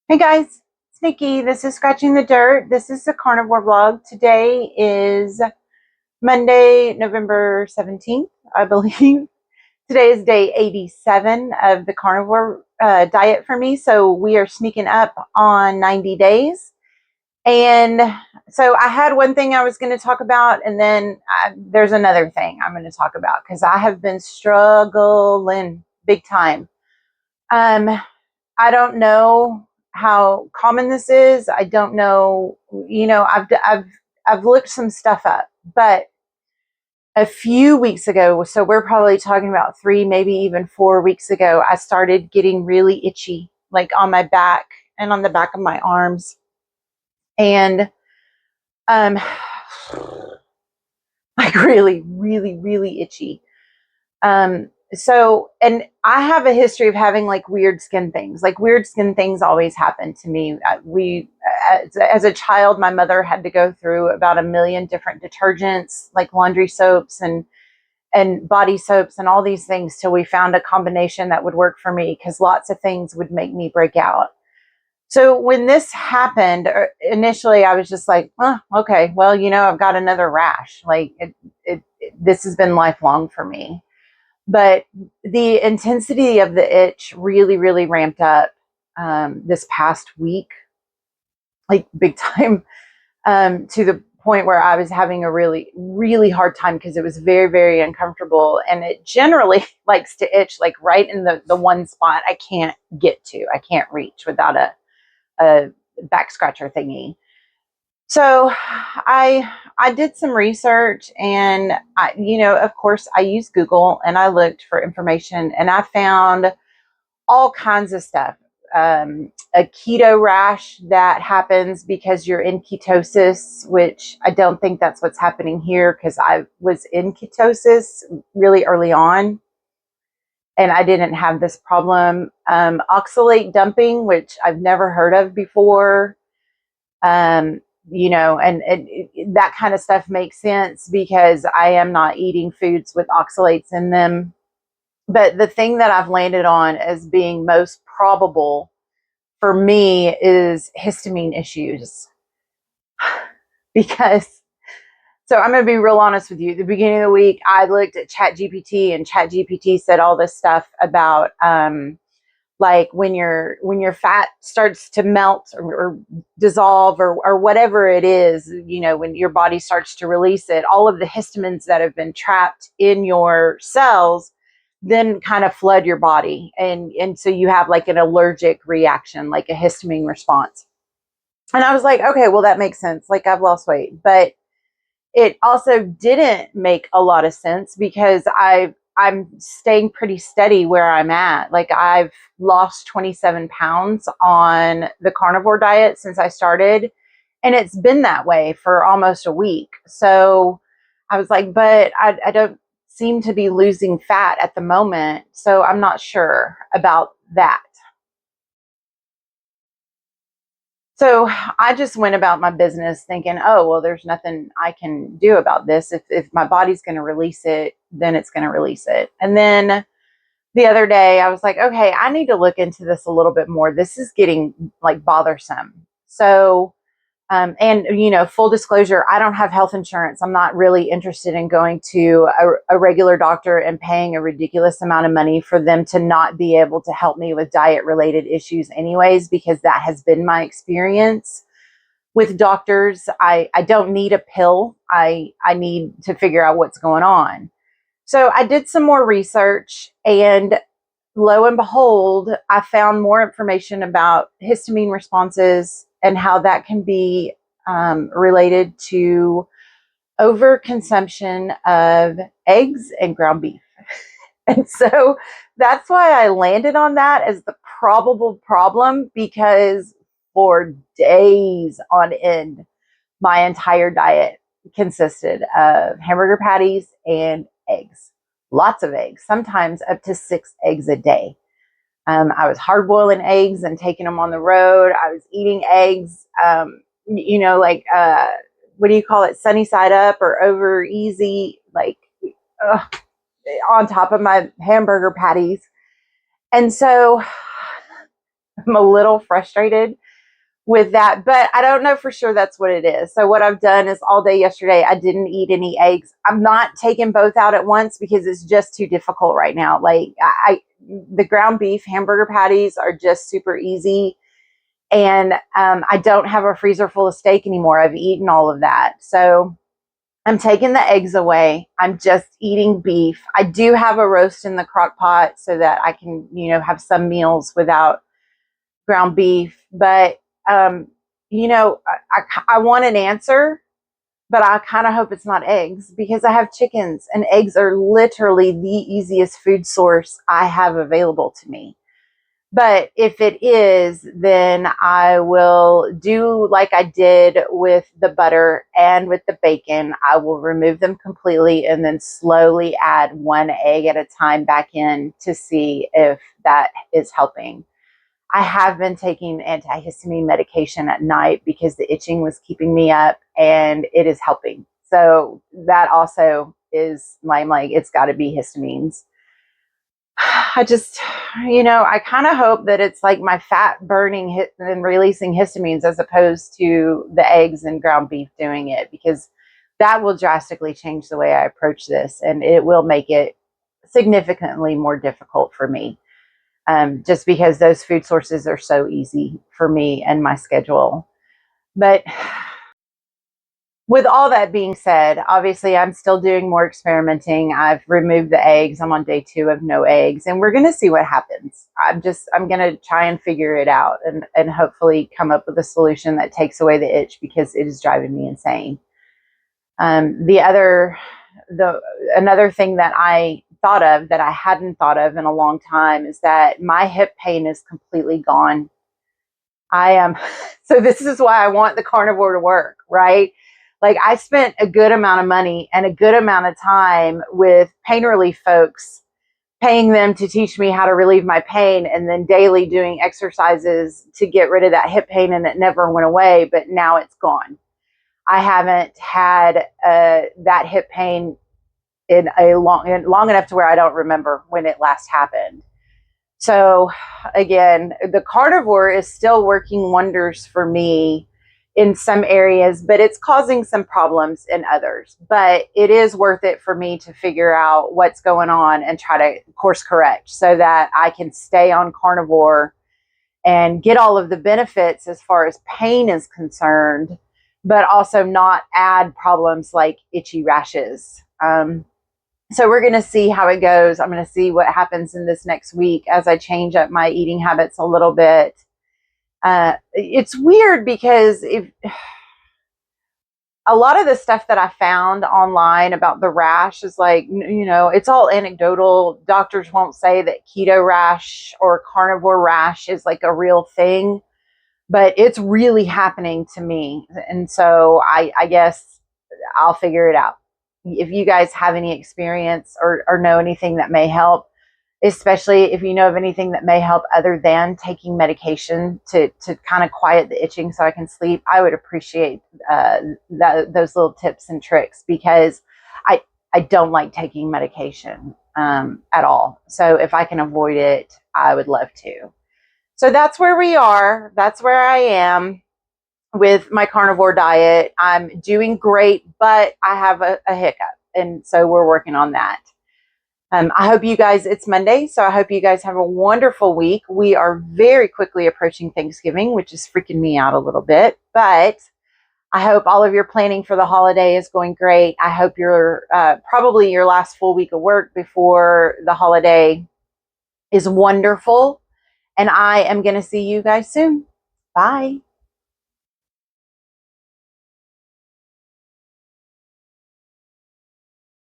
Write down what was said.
Hey guys, it's Nikki. This is Scratching the Dirt. This is the Carnivore vlog. Today is Monday, November 17th, I believe. Today is day 87 of the carnivore diet for me. So we are sneaking up on 90 days. And so I had one thing I was going to talk about, and then there's another thing I'm going to talk about because I have been struggling big time. I don't know how common this is. I don't know. I've looked some stuff up, but a few weeks ago, so we're probably talking about 3, maybe even 4 weeks ago, I started getting really itchy, like on my back and on the back of my arms, and um, like really, really, really itchy. And I have a history of having like weird skin things. Like weird skin things always happen to me. As a child, my mother had to go through about a million different detergents, like laundry soaps and body soaps and all these things till we found a combination that would work for me because lots of things would make me break out. So when this happened, initially I was just like, oh, okay, well, I've got another rash. Like this has been lifelong for me. But the intensity of the itch really, really ramped up this past week, like big time, to the point where I was having a really, really hard time because it was very, very uncomfortable. And it generally likes to itch like right in the one spot I can't get to, I can't reach without a back scratcher thingy. So I did some research and of course I used Google and I looked for information and I found all kinds of stuff. A keto rash that happens because you're in ketosis, which I don't think that's what's happening here because I was in ketosis really early on and I didn't have this problem. Oxalate dumping, which I've never heard of before. um, and that kind of stuff makes sense because I am not eating foods with oxalates in them. But the thing that I've landed on as being most probable for me is histamine issues. Because, so I'm going to be real honest with you. At the beginning of the week, I looked at ChatGPT and ChatGPT said all this stuff about, like when your fat starts to melt or dissolve or whatever it is, when your body starts to release it, all of the histamines that have been trapped in your cells then kind of flood your body, and so you have like an allergic reaction, like a histamine response. And I was like, okay, well that makes sense, like I've lost weight. But it also didn't make a lot of sense because I'm staying pretty steady where I'm at. Like I've lost 27 pounds on the carnivore diet since I started, and it's been that way for almost a week. So I was like, but I don't seem to be losing fat at the moment, so I'm not sure about that. So I just went about my business thinking, oh, well, there's nothing I can do about this. If my body's going to release it, then it's going to release it. And then the other day I was like, okay, I need to look into this a little bit more. This is getting like bothersome. So and full disclosure, I don't have health insurance. I'm not really interested in going to a regular doctor and paying a ridiculous amount of money for them to not be able to help me with diet related issues anyways, because that has been my experience with doctors. I don't need a pill. I need to figure out what's going on. So I did some more research, and lo and behold, I found more information about histamine responses and how that can be related to overconsumption of eggs and ground beef. And so that's why I landed on that as the probable problem, because for days on end, my entire diet consisted of hamburger patties and eggs. Lots of eggs, sometimes up to 6 eggs a day. I was hard boiling eggs and taking them on the road. I was eating eggs, like, what do you call it? Sunny side up or over easy, like on top of my hamburger patties. And so I'm a little frustrated with that, but I don't know for sure that's what it is. So what I've done is all day yesterday, I didn't eat any eggs. I'm not taking both out at once because it's just too difficult right now. Like the ground beef hamburger patties are just super easy. And I don't have a freezer full of steak anymore. I've eaten all of that. So I'm taking the eggs away. I'm just eating beef. I do have a roast in the crock pot so that I can, have some meals without ground beef. But, I want an answer, but I kind of hope it's not eggs because I have chickens and eggs are literally the easiest food source I have available to me. But if it is, then I will do like I did with the butter and with the bacon. I will remove them completely and then slowly add one egg at a time back in to see if that is helping. I have been taking antihistamine medication at night because the itching was keeping me up and it is helping. So that also is like, it's got to be histamines. I just, I kind of hope that it's like my fat burning and releasing histamines as opposed to the eggs and ground beef doing it, because that will drastically change the way I approach this and it will make it significantly more difficult for me. Just because those food sources are so easy for me and my schedule. But with all that being said, obviously I'm still doing more experimenting. I've removed the eggs. I'm on day 2 of no eggs and we're going to see what happens. I'm going to try and figure it out and hopefully come up with a solution that takes away the itch because it is driving me insane. Another thing that I thought of that I hadn't thought of in a long time is that my hip pain is completely gone. I am, so this is why I want the carnivore to work, right? Like I spent a good amount of money and a good amount of time with pain relief folks, paying them to teach me how to relieve my pain and then daily doing exercises to get rid of that hip pain, and it never went away, but now it's gone. I haven't had that hip pain in long enough to where I don't remember when it last happened. So again, the carnivore is still working wonders for me in some areas, but it's causing some problems in others. But it is worth it for me to figure out what's going on and try to course correct so that I can stay on carnivore and get all of the benefits as far as pain is concerned, but also not add problems like itchy rashes. So we're going to see how it goes. I'm going to see what happens in this next week as I change up my eating habits a little bit. It's weird because a lot of the stuff that I found online about the rash is like, it's all anecdotal. Doctors won't say that keto rash or carnivore rash is like a real thing, but it's really happening to me. And so I guess I'll figure it out. If you guys have any experience or know anything that may help, especially if you know of anything that may help other than taking medication to kind of quiet the itching so I can sleep, I would appreciate those little tips and tricks, because I don't like taking medication at all. So if I can avoid it, I would love to. So that's where we are. That's where I am with my carnivore diet. I'm doing great, but I have a hiccup. And so we're working on that. I hope you guys, it's Monday, so I hope you guys have a wonderful week. We are very quickly approaching Thanksgiving, which is freaking me out a little bit, but I hope all of your planning for the holiday is going great. I hope you're probably your last full week of work before the holiday is wonderful. And I am going to see you guys soon. Bye.